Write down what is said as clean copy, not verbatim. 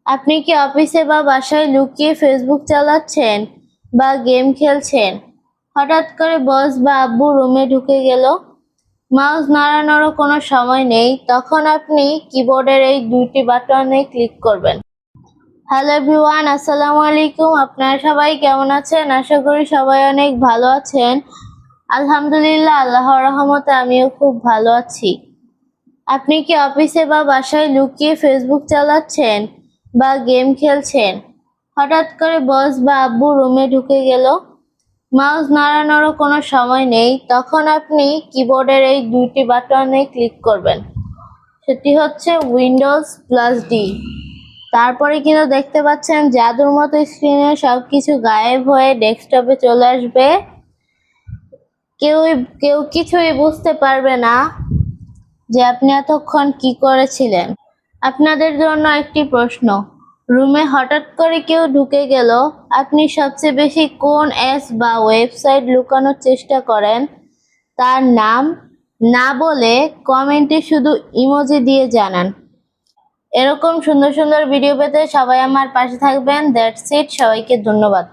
আপনি কি অফিসে বা বাসায় লুকিয়ে ফেসবুক চালাচ্ছেন বা গেম খেলছেন? হঠাৎ করে বস বা আব্বু রুমে ঢুকে গেল, মাউস নাড়ানোরও কোনো সময় নেই, তখন আপনি কিবোর্ডের এই দুইটি বাটনে ক্লিক করবেন। হ্যালো এভরিওয়ান, আসসালামু আলাইকুম। আপনারা সবাই কেমন আছেন? আশা করি সবাই অনেক ভালো আছেন। আলহামদুলিল্লাহ, আল্লাহর রহমতে আমিও খুব ভালো আছি। আপনি কি অফিসে বা বাসায় লুকিয়ে ফেসবুক চালাচ্ছেন বা গেম খেলছেন? হঠাৎ করে বস বা আব্বু রুমে ঢুকে গেল, মাউস নাড়ানোরও কোনো সময় নেই, তখন আপনি কিবোর্ডের এই দুইটি বাটনে ক্লিক করবেন। সেটি হচ্ছে উইন্ডোজ+D। তারপরে কিন্তু দেখতে পাচ্ছেন জাদুর মতো স্ক্রিনে সবকিছু গায়েব হয়ে ডেস্কটপে চলে আসবে। কেউ কিছুই বুঝতে পারবে না যে আপনি এতক্ষণ কি করেছিলেন। আপনাদের জন্য একটি প্রশ্ন, রুমে হঠাৎ করে কেউ ঢুকে গেল, আপনি সবচেয়ে বেশি কোন অ্যাপ বা ওয়েবসাইট লুকানোর চেষ্টা করেন? তার নাম না বলে কমেন্টে শুধু ইমোজি দিয়ে জানান। এরকম সুন্দর সুন্দর ভিডিও পেতে সবাই আমার পাশে থাকবেন। দ্যাটস ইট, সবাইকে ধন্যবাদ।